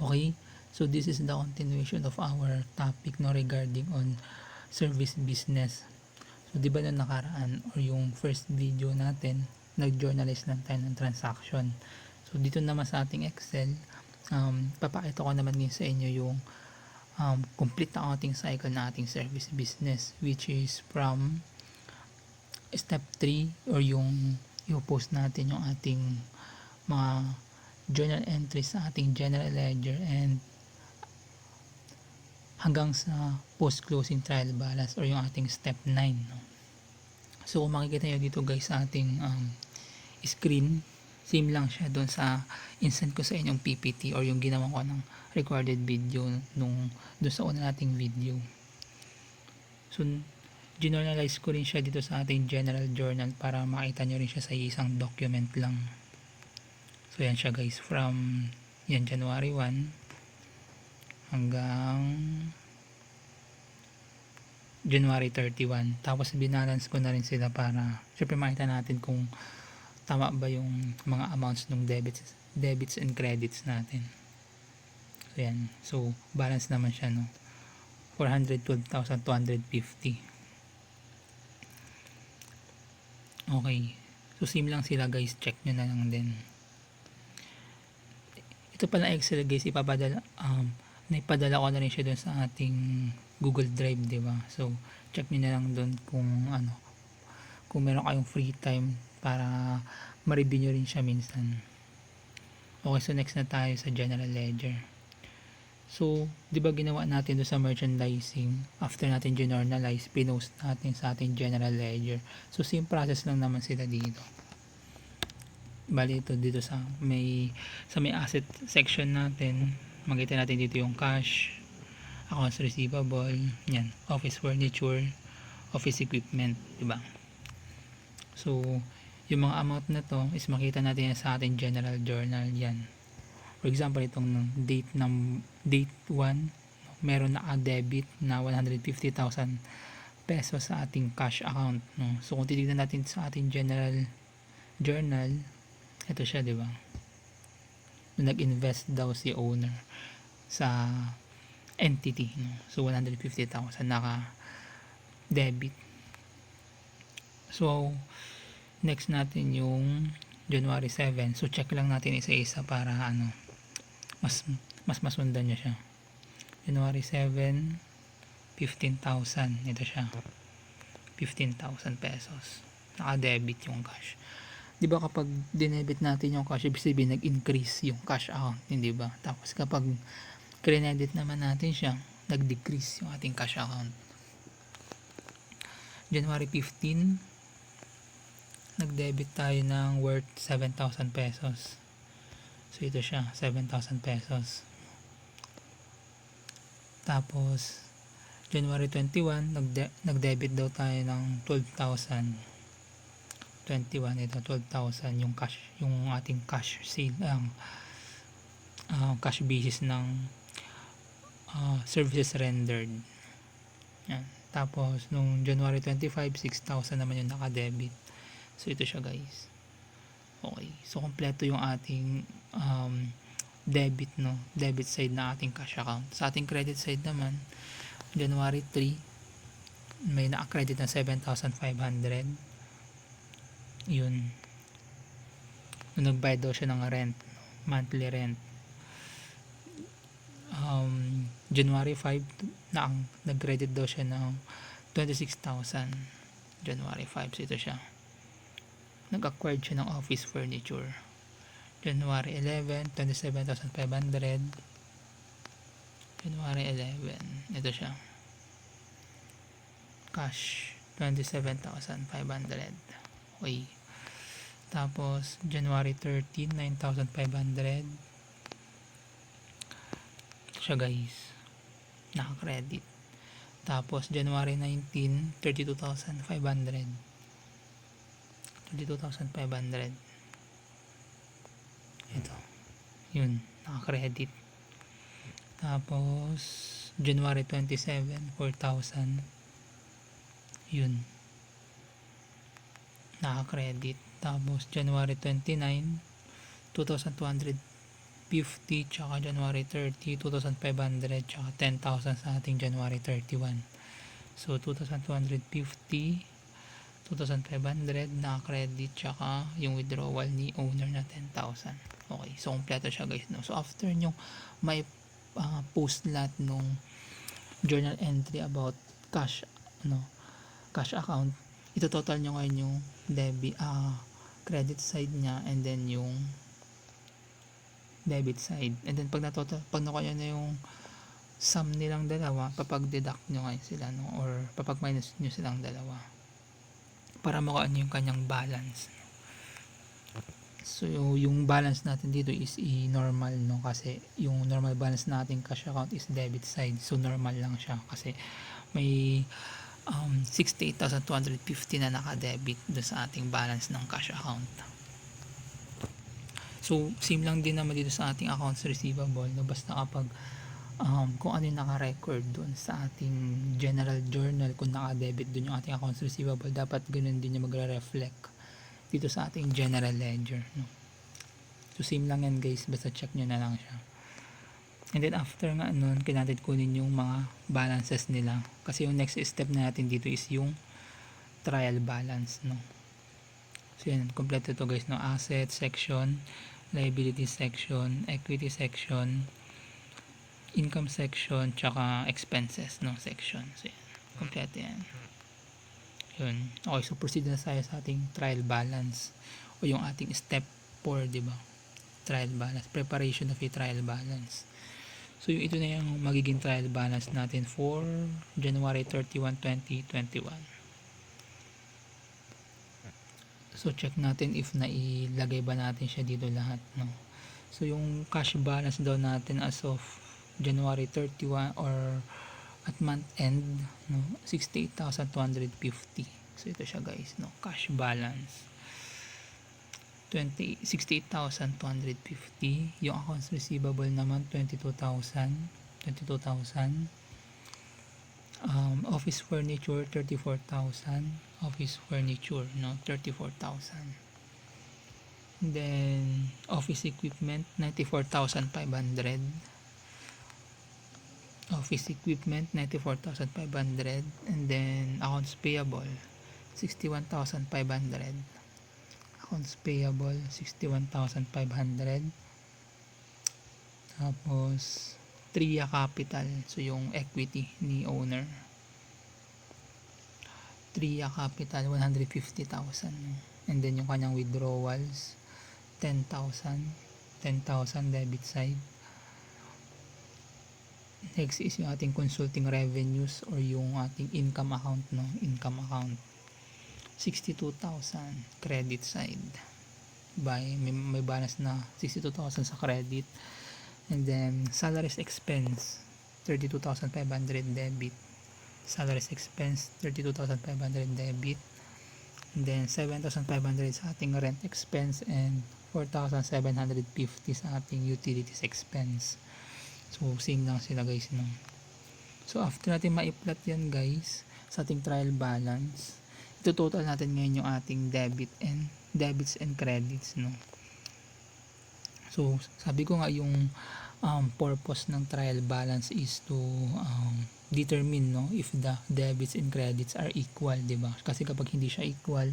Okay, so this is the continuation of our topic no regarding on service business. So di ba nung nakaraan or yung first video natin, nag-journalize lang tayo ng transaction. So dito naman sa ating Excel, papakita ko naman din sa inyo yung complete na ating cycle na ating service business, which is from step 3 or yung i-post natin yung ating mga journal entries sa ating general ledger and hanggang sa post closing trial balance or yung ating step 9, no? So kung makikita nyo dito guys sa ating screen, same lang siya doon sa insend ko sa inyong PPT or yung ginawa ko ng recorded video doon sa una nating video. So generalize ko rin siya dito sa ating general journal para makita nyo rin siya sa isang document lang. So yan siya guys, from yan January 1 hanggang January 31. Tapos binalance ko na rin sila para syempre makita natin kung tama ba yung mga amounts ng debits and credits natin. So yan. So balance naman siya, no. 412,250. Okay. So same lang sila guys, check nyo na lang din. Ito pala Excel guys, naipadala ko na rin siya doon sa ating Google Drive, di ba? So check niyo na lang doon kung kung meron kayong free time para ma-review nyo rin siya minsan. Okay, so next na tayo sa general ledger. So di ba ginawa natin doon sa merchandising, after natin journalize, pinost natin sa ating general ledger. So same process lang naman sila dito. Bali ito dito sa may asset section natin, makita natin dito yung cash, accounts receivable, yan, office furniture, office equipment, diba? So yung mga amount na to is makita natin yan sa ating general journal. Yan, for example itong date 1, meron na debit na 150,000 pesos sa ating cash account, no? So kung titignan natin sa ating general journal, ito siya, di ba? Nag-invest daw si owner sa entity, no? So 150,000 naka-debit. So next natin yung January 7. So check lang natin isa-isa para mas masundan niyo siya. January 7, 15,000. Ito siya. 15,000 pesos. Naka-debit yung cash. Di ba kapag dinebit natin yung cash, ibig sabihin nag-increase yung cash account, hindi ba? Tapos kapag credit naman natin siya, nag-decrease yung ating cash account. January 15, nag-debit tayo ng worth 7,000 pesos. So ito siya, 7,000 pesos. Tapos January 21, nag-debit daw tayo ng 12,000. 21, ito 12,000 yung cash, yung ating cash sale, cash basis ng services rendered. Yan. Tapos nung January 25, 6,000 naman yung naka-debit. So ito siya guys. Okay, so kompleto yung ating debit, no, debit side na ating cash account. Sa ating credit side naman, January 3, may na-credit na 7,500. Yun, nung nagbayad daw siya ng rent, monthly rent. January 5, nag-credit daw siya ng 26,000. January 5, so ito siya, nag-acquired siya ng office furniture. January 11, 27,500. January 11, ito siya, cash 27,500. Okay. Tapos January 13, 9,500. Ito siya guys, naka-credit. Tapos January 19, 32,500. 32,500. Ito, yun, naka-credit. Tapos January 27, 4,000. Yun, naka-credit. Tapos January 29, 2,250. 2,250, tsaka January 30, 2,500, tsaka 10,000 sa ating January 31. So 2,250, 2,500 na credit, tsaka yung withdrawal ni owner na 10,000. Okay, so kompleto siya guys, no? So after nyo may post lahat nung journal entry about cash, cash account, ito total nyo ngayon yung credit side niya, and then yung debit side, and then pag nakuha nyo na yung sum nilang dalawa, papag-deduct nyo ngayon sila, no? Or papag-minus nyo silang dalawa para makuha nyo yung kanyang balance. So yung balance natin dito is normal, no? Kasi yung normal balance natin cash account is debit side, so normal lang siya kasi may 68,250 na naka-debit doon sa ating balance ng cash account. So same lang din naman dito sa ating accounts receivable, no? Basta kapag kung ano yung naka-record doon sa ating general journal, kung naka-debit doon yung ating accounts receivable, dapat ganun din yung magre-reflect dito sa ating general ledger, no? So same lang yan guys, basta check nyo na lang siya. And then after nga nun, kailangan kunin yung mga balances nila, kasi yung next step na natin dito is yung trial balance, no? So yan, kompleto to guys, no? Asset section, liability section, equity section, income section, tsaka expenses, no, section. So yan, kompleto yan. Yun. Okay, so proceed na tayo sa ating trial balance, o yung ating step 4, di ba? Trial balance, preparation of a trial balance. So yung ito na yung magiging trial balance natin for January 31, 2021. So check natin if nailagay ba natin siya dito lahat, no? So yung cash balance daw natin as of January 31 or at month end, no, 68,250. So ito siya guys, no, cash balance 68,250. Yung accounts receivable naman 22,000. Office furniture 34,000. Office furniture, no, 34,000. Then office equipment 94,500. Office equipment 94,500. And then accounts payable 61,500. Accounts payable 61,500. Tapos Tria Capital, so yung equity ni owner, Tria Capital 150,000. And then yung kanyang withdrawals 10,000 debit side. Next is yung ating consulting revenues or yung ating income account, no, income account 62,000 credit side. May balance na 62,000 sa credit. And then salaries expense 32,500 debit. Salaries expense 32,500 debit. And then 7,500 sa ating rent expense and 4,750 sa ating utilities expense. So same lang sila guys, no? So after natin ma-plot yan guys sa ating trial balance, ito total natin ngayon yung ating debits and credits, no? So sabi ko nga yung purpose ng trial balance is to determine, no, if the debits and credits are equal, di ba? Kasi kapag hindi siya equal,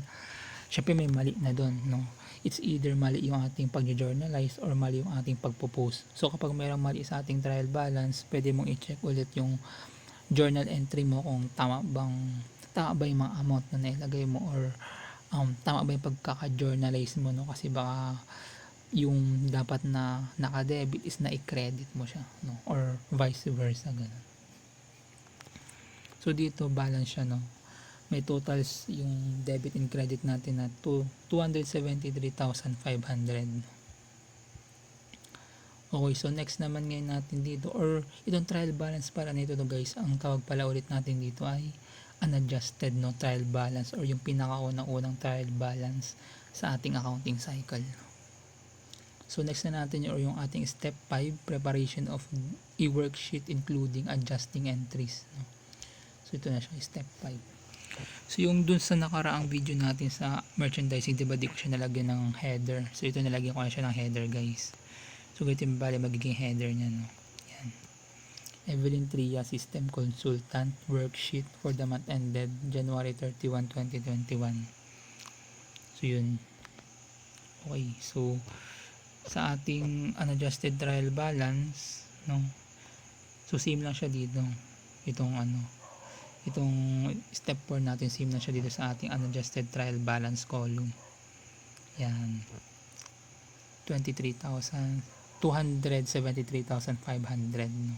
syempre may mali na doon, no? It's either mali yung ating pag-journalize or mali yung ating pagpo-post. So kapag mayroong mali sa ating trial balance, pwede mong i-check ulit yung journal entry mo kung tama ba yung mga amount na nailagay mo, or tama ba yung pagkaka-journalize mo, no? Kasi baka yung dapat na naka-debit is na i-credit mo siya, no? Or vice versa, ganun. So dito balance siya, no? May totals yung debit and credit natin na 273,500. Okay, so next naman ngayon natin dito, or itong trial balance pala nito to guys, ang tawag pala ulit natin dito ay unadjusted, no, trial balance, or yung pinakaunang trial balance sa ating accounting cycle. So next na natin yung ating step 5, preparation of a worksheet including adjusting entries, no? So ito na siya, step 5. So yung dun sa nakaraang video natin sa merchandising, diba di ko siya nalagyan ng header. So ito nalagyan ko na siya ng header guys. So ganito yung bali magiging header niya, no? Yan. Evelyn Tria, System Consultant, Worksheet for the month ended January 31, 2021. So yun. Okay, so sa ating unadjusted trial balance, no? So same lang siya dito. Itong step 4 natin, same lang siya dito sa ating unadjusted trial balance column. Yan. 273,500, no?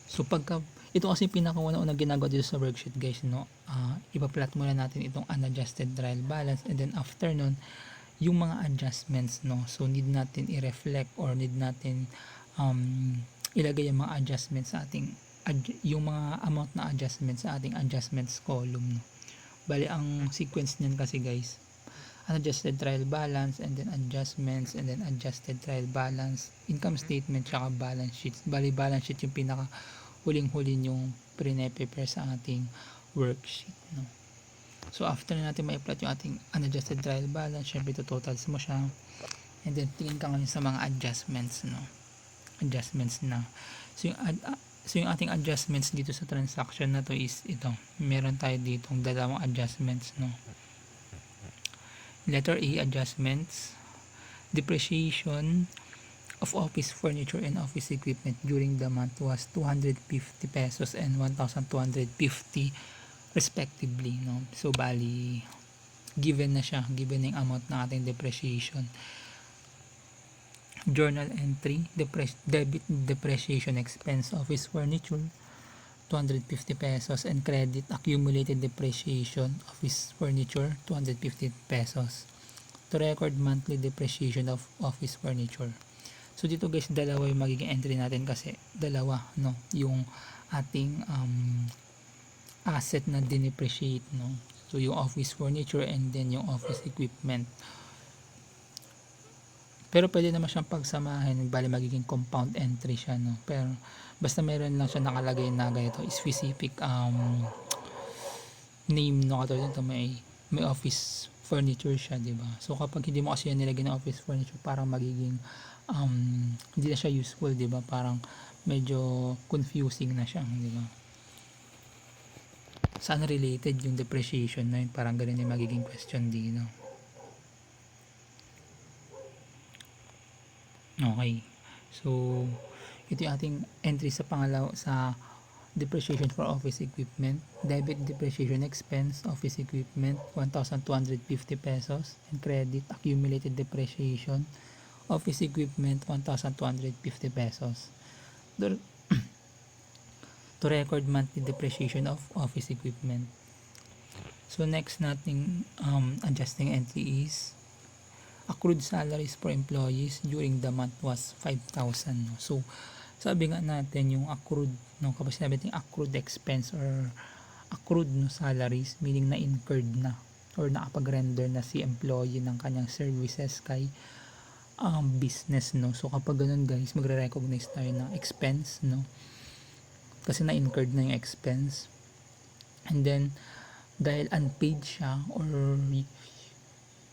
So pagka ito kasi pinakauna-unang ginagawa dito sa worksheet, guys, no? Ipa-plot muna natin itong unadjusted trial balance, and then after nun, yung mga adjustments, no? So need natin i-reflect or need natin ilagay yung mga adjustments sa ating yung mga amount na adjustments sa ating adjustments column, no? Bali ang sequence niyan kasi, guys, unadjusted trial balance, and then adjustments, and then adjusted trial balance, income statement, tsaka balance sheets. Bali balance sheet yung pinaka huling-huli yung pre-prepare sa ating worksheet, no? So after natin ma-plot yung ating unadjusted trial balance, syempre totals mo siya, and then tingin ka ngayon sa mga adjustments, no? Adjustments na. So yung ating adjustments dito sa transaction na to is ito. Meron tayo ditong dalawang adjustments, no? Letter A, adjustments. Depreciation of office furniture and office equipment during the month was 250 pesos and 1,250 respectively, no? So bali given na siya, given na yung amount ng ating depreciation. Journal entry, debit depreciation expense office furniture 250 pesos, and credit accumulated depreciation office furniture 250 pesos. To record monthly depreciation of office furniture. So dito, guys, dalawa yung magiging entry natin kasi dalawa, no, yung ating asset na dinepreciate, no. So yung office furniture and then yung office equipment. Pero pwede naman siyang pagsamahin, bali magiging compound entry siya, no. Pero basta meron lang siya nakalagay na ganito, specific name, no, katulad nito may office furniture siya, di ba? So kapag hindi mo kasi yan nilagay na office furniture, parang magiging hindi na siya useful, di ba? Parang medyo confusing na siya, di ba? Saan related yung depreciation na yun? Parang ganun yung magiging question dito. Okay. So ito yung ating entry sa pangalawa, sa depreciation for office equipment. Debit depreciation expense office equipment 1,250 pesos, and credit accumulated depreciation office equipment 1,250 pesos. To record monthly depreciation of office equipment. So next nating adjusting entry is accrued salaries for employees during the month was 5,000. So sabi nga natin yung accrued, no, kapag sinabi natin accrued expense or accrued, no, salaries, meaning na incurred na or nakapag-render na si employee ng kanyang services kay business, no. So kapag ganun, guys, magre-recognize tayo ng expense, no, kasi na-incurred na yung expense, and then dahil unpaid siya, or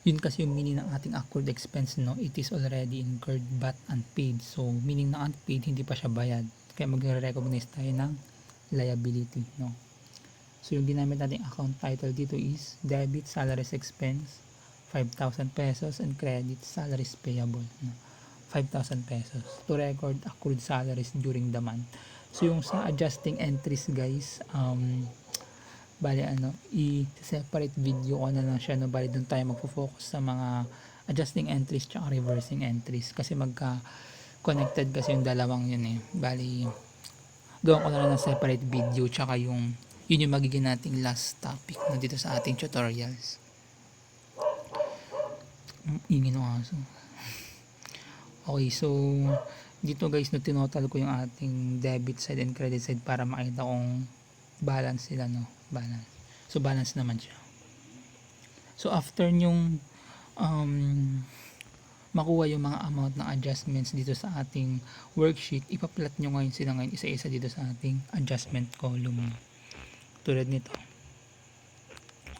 yun kasi yung meaning ng ating accrued expense, no, it is already incurred but unpaid. So meaning na unpaid, hindi pa siya bayad, kaya magre-recognize tayo ng liability, no. So yung ginamit nating account title dito is debit salaries expense 5,000 pesos, and credit salaries payable, no, 5,000 pesos to record accrued salaries during the month. So yung sa adjusting entries, guys, bali i-separate video ko na lang siya, no. Bali doon tayo magfo-focus sa mga adjusting entries tsaka reversing entries kasi magka-connected kasi yung dalawang yun, eh. Bali gawin ko na lang ng separate video, tsaka yun yung magiging nating last topic na dito sa ating tutorials. Ingin ng aso. Okay, so dito, guys, no, tinotal ko yung ating debit side and credit side para makita kung balance sila, no, balance. So balance naman siya. So after nyong makuha yung mga amount ng adjustments dito sa ating worksheet, ipa-plot nyo ngayon sila ngayon isa-isa dito sa ating adjustment column, tulad nito,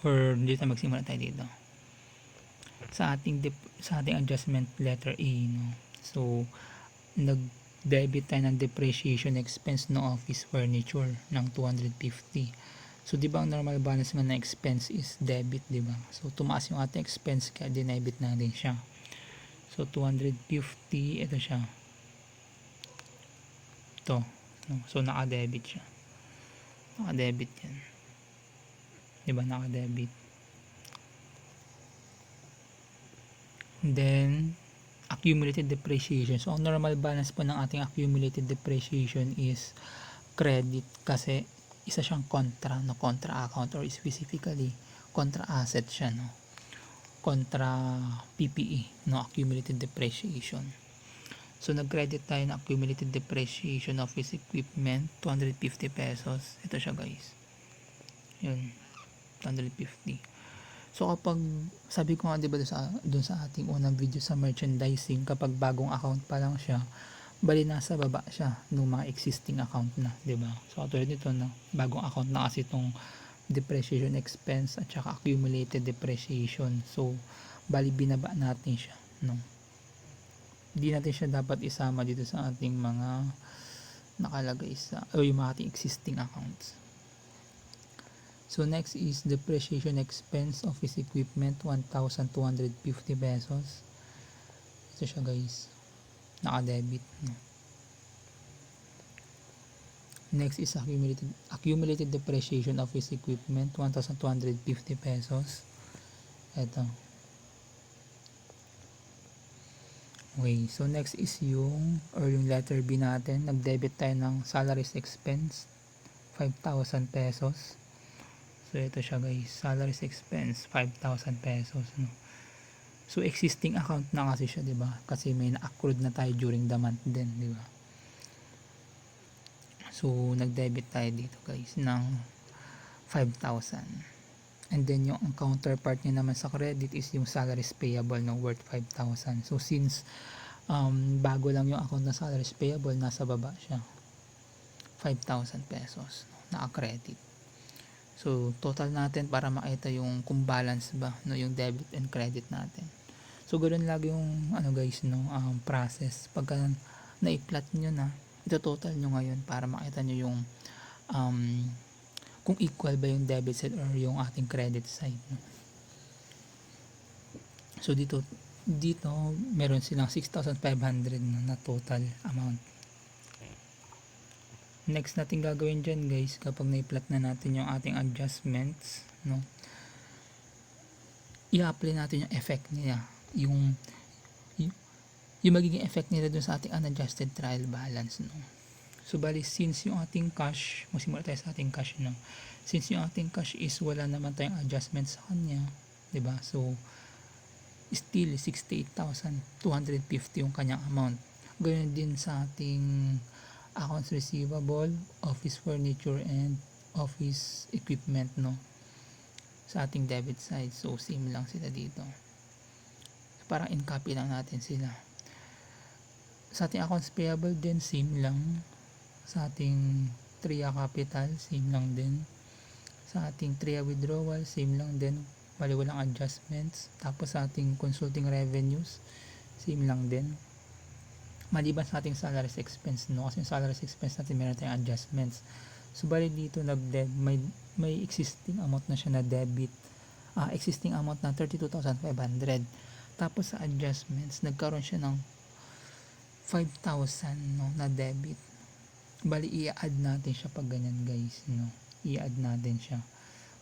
or dito magsimula tayo dito. sa ating adjustment letter A, no. So nag-debit tayo ng depreciation expense ng office furniture ng 250. So di ba ang normal balance nga na expense is debit, di ba? So tumaas yung ating expense kaya dinebit natin siya. So 250, ito siya. Ito, no? So naka-debit siya. Naka-debit yan. Di ba naka-debit? Then accumulated depreciation. So ang normal balance po ng ating accumulated depreciation is credit kasi isa siyang contra, no, contra account, or specifically contra asset siya, no, contra PPE, no, accumulated depreciation. So nag-credit tayo ng accumulated depreciation office equipment 250 pesos. Ito siya guys, yun, 250. So kapag sabi ko nga, diba, dun sa ating unang video sa merchandising, kapag bagong account pa lang siya, bali nasa baba siya ng mga existing account na, diba? So katulad nito, no, bagong account na kasi itong depreciation expense at saka accumulated depreciation. So bali binaba natin siya, no. Hindi natin siya dapat isama dito sa ating mga nakalagay sa yung mga ating existing accounts. So next is depreciation expense office equipment 1,250 pesos. Ito siya guys, naka-debit, no? Next is accumulated depreciation office equipment 1,250 pesos. Ito. Okay, so next is yung letter B natin. Nag-debit tayo ng salaries expense 5,000 pesos. So ito siya guys, salaries expense 5,000 pesos, no. So existing account na kasi siya, 'di ba? Kasi may na-accrued na tayo during the month din, 'di ba? So nag-debit tayo dito guys ng 5,000. And then yung counterpart niya naman sa credit is yung salaries payable ng worth 5,000. So since bago lang yung account na salaries payable, nasa baba siya, 5,000 pesos, no, naka-credit. So total natin para makita yung kung balance ba, no, yung debit and credit natin. So ganoon lagi yung ano guys, no, process pagka na-plot nyo na, ito total nyo ngayon para makita nyo yung kung equal ba yung debit side or yung ating credit side, no? So dito meron silang 6,500 na total amount. Next natin gagawin dyan guys, kapag na-plot na natin yung ating adjustments, no, i-apply natin yung effect niya, yung magiging effect nila dun sa ating unadjusted trial balance, no. So bali, since yung ating cash, magsimula tayo sa ating cash, no, since yung ating cash is wala naman tayong adjustment sa kanya, diba? So still 68,250 yung kanyang amount. Ganoon din sa ating accounts receivable, office furniture, and office equipment, no, sa ating debit side. So same lang sila dito, parang in copy lang natin sila. Sa ating accounts payable din, same lang. Sa ating TRIA capital, same lang din. Sa ating TRIA withdrawal, same lang din, bali walang adjustments. Tapos sa ating consulting revenues, same lang din, maliban sa ating salaries expense, no, kasi yung salaries expense natin meron tayong adjustments. So bali dito may existing amount na siya na debit, existing amount na 32,500. Tapos sa adjustments nagkaroon siya ng 5,000, no, na debit. Bali i-add natin siya pag ganyan guys, no, i-add natin siya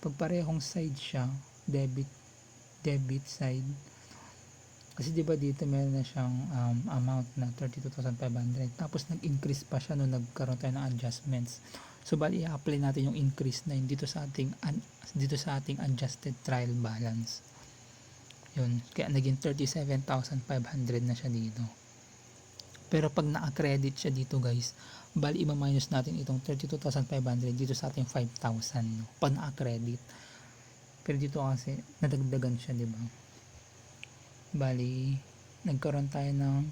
pag parehong side siya, debit side. Kasi diba dito meron na siyang amount na 32,500, tapos nag-increase pa siya nung nagkaroon tayo ng adjustments. So bali i-apply natin yung increase na yun dito sa ating adjusted trial balance. Yun, kaya naging 37,500 na siya dito. Pero pag naka-credit siya dito guys, bali i-minus natin itong 32,500 dito sa ating 5,000, no, pag naka-credit. Pero dito kasi nadagdagan siya, diba? Bali nagkaroon tayo ng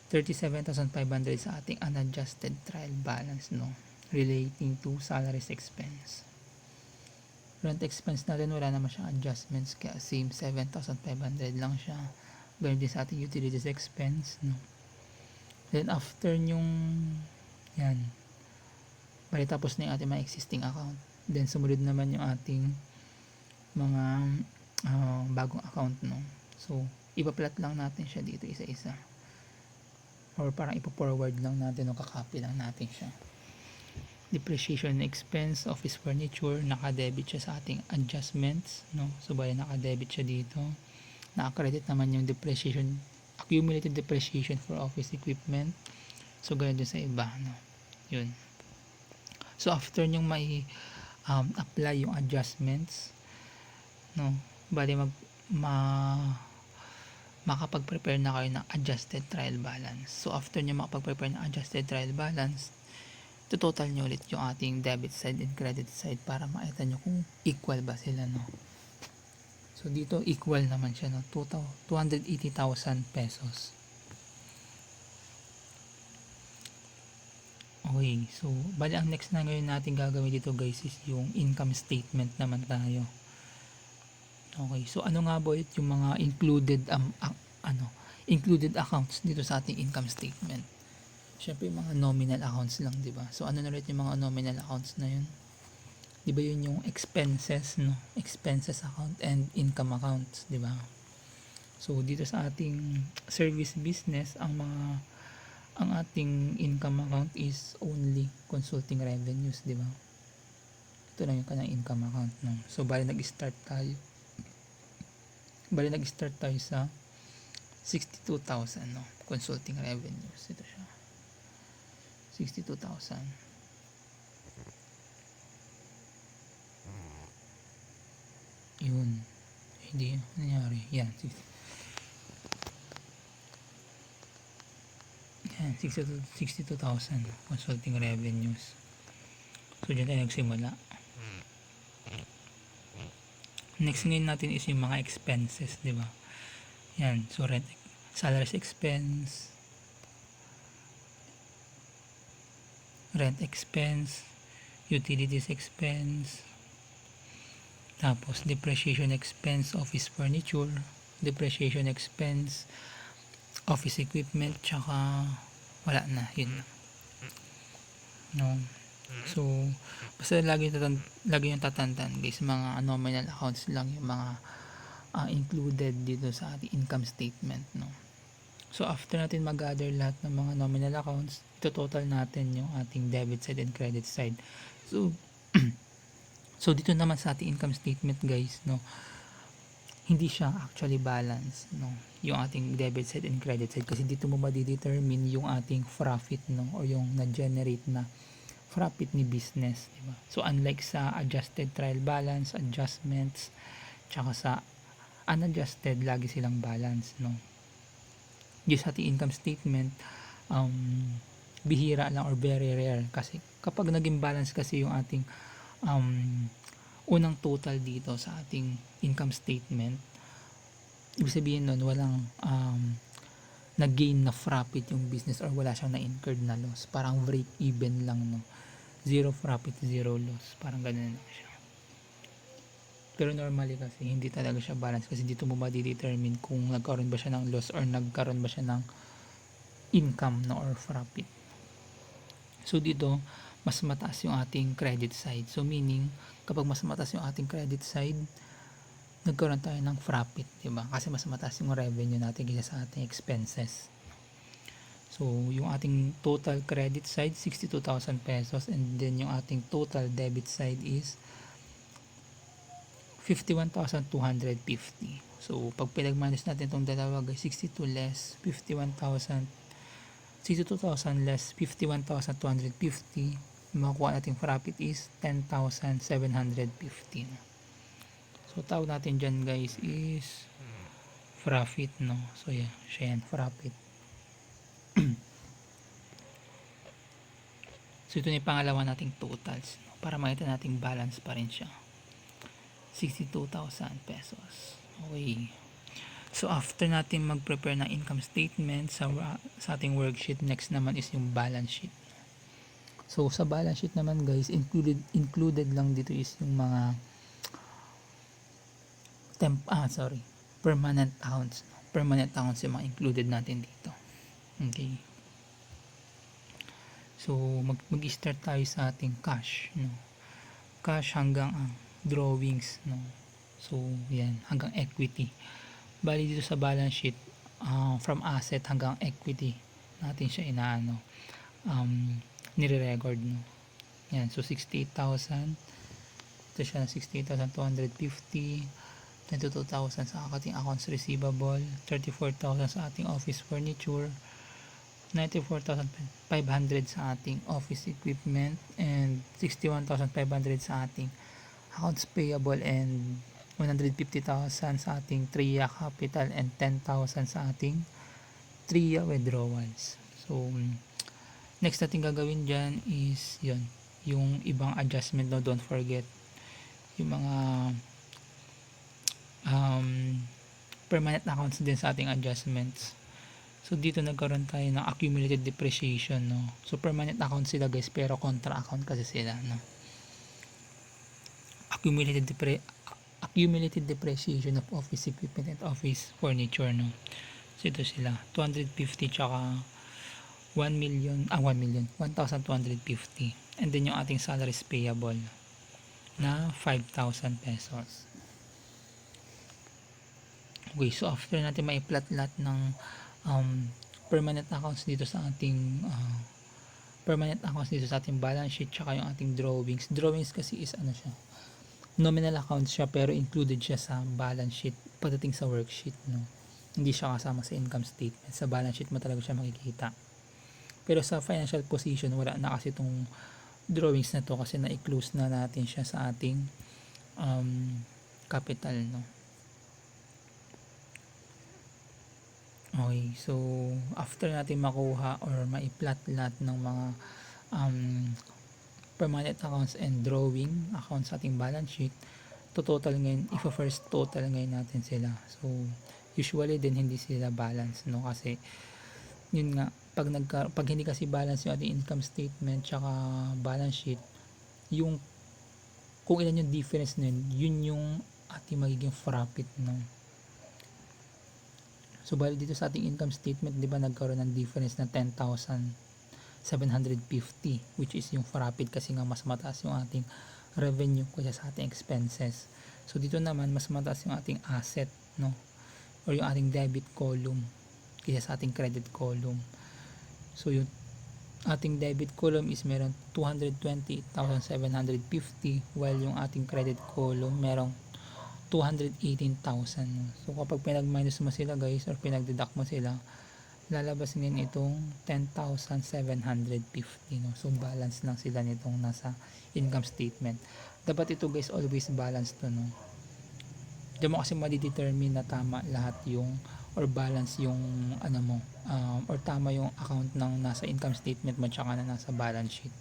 37,500 sa ating unadjusted trial balance, no, relating to salaries expense. rent expense natin wala naman siyang adjustments, kaya same 7,500 lang siya. Ganun din sa ating utilities expense, no? Then after yung yan, bali tapos na yung ating mga existing account. Then sumunod naman yung ating mga bagong account, no? So ipa-plot lang natin siya dito isa-isa, or parang ipo-forward lang natin o kakopy lang natin siya. Depreciation expense, office furniture, naka-debit siya sa ating adjustments, no? So bali naka-debit siya dito. Naka-credit naman yung depreciation, accumulated depreciation for office equipment. So ganun din sa iba, no? Yun. So after nyong may apply yung adjustments, no, bali makapag-prepare na kayo ng adjusted trial balance. So after nyo makapag-prepare ng adjusted trial balance, total nyo ulit yung ating debit side and credit side para makita nyo kung equal ba sila, no? So dito equal naman siya, no? 280,000 pesos. Okay, so bali ang next na ngayon natin gagawin dito guys is yung income statement naman tayo. Okay, so ano nga ba yung mga included accounts dito sa ating income statement? Syempre yung mga nominal accounts lang, di ba? So ano na ulit yung mga nominal accounts na yun? Di ba yun yung expenses, no? Expenses account and income accounts, di ba? So dito sa ating service business, ang ating income account is only consulting revenues, di ba? Ito lang yung kanyang income account, no? So bali nag-start tayo sa 62,000, no? Consulting revenues, ito siya, 62,000. Yun, hindi nangyari. Yan, 62,000 consulting revenues. So dyan tayo nagsimula. Next ngayon natin is yung mga expenses, di ba? Yan, so salaries expense, rent expense, utilities expense, tapos depreciation expense, office furniture, depreciation expense, office equipment, tsaka wala na, yun, no? So basta lagi yung tatandaan guys, mga nominal accounts lang yung mga included dito sa ating income statement, no? So after natin mag-gather lahat ng mga nominal accounts, ito-total natin yung ating debit side and credit side. So so dito naman sa ating income statement guys, no, hindi siya actually balance, no, yung ating debit side and credit side, kasi dito mo ma-determine yung ating profit, no, or yung na-generate na profit ni business, diba? So unlike sa adjusted trial balance, adjustments, tsaka sa unadjusted, lagi silang balance, no? Yung sa ating income statement, bihira lang or very rare, kasi kapag naging balance kasi yung ating unang total dito sa ating income statement, ibig sabihin nun walang nag-gain na profit yung business or wala siyang na-incurred na loss, parang break even lang, no? Zero profit, zero loss, parang ganun lang siya. Pero normally kasi hindi talaga siya balance, kasi dito mo ma-determine kung nagkaroon ba siya ng loss or nagkaroon ba siya ng income, no, or profit. So dito mas mataas yung ating credit side. So meaning kapag mas mataas yung ating credit side, nagkaroon tayo ng profit, diba? Kasi mas mataas yung revenue natin kaysa sa ating expenses. So yung ating total credit side 62,000 pesos, and then yung ating total debit side is 51,250. So pag pinag-minus natin itong dalawa guys, 62 less 51,000, 62,000 less 51,250, makukuha natin profit is 10,750. So tawag natin dyan guys is profit, no? So yeah, siya yan, profit. So ito na yung pangalawa nating totals, no? Para makita nating balance pa rin siya, 62,000 pesos. Okay. So after natin mag-prepare ng income statement sa ating worksheet, next naman is yung balance sheet. So sa balance sheet naman guys, included lang dito is yung mga sorry, permanent accounts. Permanent accounts yung mga included natin dito. Okay. So, mag-start tayo sa ating cash, no? Cash hanggang drawings, no? So, yan, hanggang equity. Bali dito sa balance sheet, from asset hanggang equity natin siya nire-record, no? Yan, so 68,000. Ito siya na 68,250. 22,000 sa ating accounts receivable, 34,000 sa ating office furniture, 94,500 sa ating office equipment, and 61,500 sa ating accounts payable, and 150,000 sa ating TRIA capital, and 10,000 sa ating TRIA withdrawals. So, next natin gagawin dyan is yun, yung ibang adjustment, no? Don't forget yung mga permanent accounts din sa ating adjustments. So dito nagkaroon tayo ng accumulated depreciation, no? So permanent account sila guys, pero contra account kasi sila, no? Accumulated depreciation of office equipment and office furniture, no? So ito sila 250 tsaka 1,250, and then yung ating salaries payable na 5,000 pesos. Okay, so after natin ma-plot lahat ng permanent accounts dito sa ating balance sheet, tsaka yung ating drawings kasi is siya, nominal accounts siya, pero included siya sa balance sheet pagdating sa worksheet, no? Hindi siya kasama sa income statement. Sa balance sheet mo talaga siya makikita, pero sa financial position wala na kasi itong drawings na to, kasi na-close na natin siya sa ating capital, no? Okay, so after natin makuha or ma-plot lahat ng mga permanent accounts and drawing accounts sa ating balance sheet, total ngayon, first total ngayon natin sila. So usually din hindi sila balance, no? Kasi yun nga, pag hindi kasi balance yung ating income statement tsaka balance sheet, yung kung ilan yung difference na yun yung ating magiging profit, no? So bali dito sa ating income statement, di ba nagkaroon ng difference na 10,750, which is yung profit, kasi nga mas mataas yung ating revenue kaysa sa ating expenses. So dito naman mas mataas yung ating asset, no? Or yung ating debit column kaysa sa ating credit column. So yung ating debit column is meron 220,750, while yung ating credit column merong 218,000. So kapag pinag-minus mo sila guys, or pinag-deduct mo sila, lalabas din itong 10,750, no? So balance lang sila nitong nasa income statement. Dapat ito guys always balance to, no? Diyan mo kasi madidetermine na tama lahat yung, or balance yung or tama yung account ng nasa income statement mo tsaka na nasa balance sheet.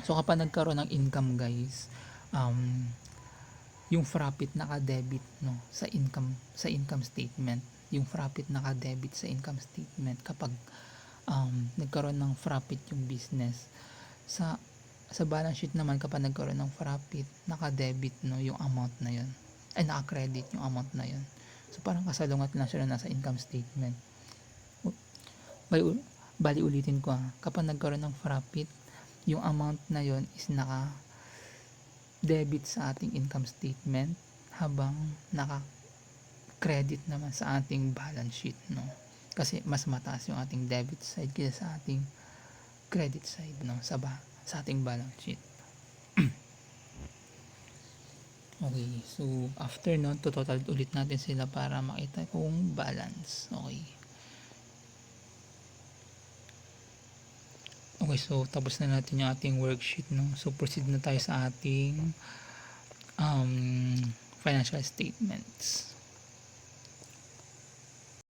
So kapag nagkaroon ng income guys, yung profit naka-debit, no, sa income statement, yung profit naka-debit sa income statement kapag nagkaroon ng profit yung business. Sa balance sheet naman, kapag nagkaroon ng profit, naka-debit, no, yung amount na yun, ay naka-credit yung amount na yun. So parang kasalungat lang siya na nasa income statement. Bali ulitin ko, kapag nagkaroon ng profit, yung amount na yun is naka-debit sa ating income statement, habang naka-credit naman sa ating balance sheet, no? Kasi mas mataas yung ating debit side kaysa sa ating credit side, no, sa ating balance sheet. Okay, so after nun, total ulit natin sila para makita kung balance. Okay, so tapos na natin yung ating worksheet, no? So proceed na tayo sa ating financial statements.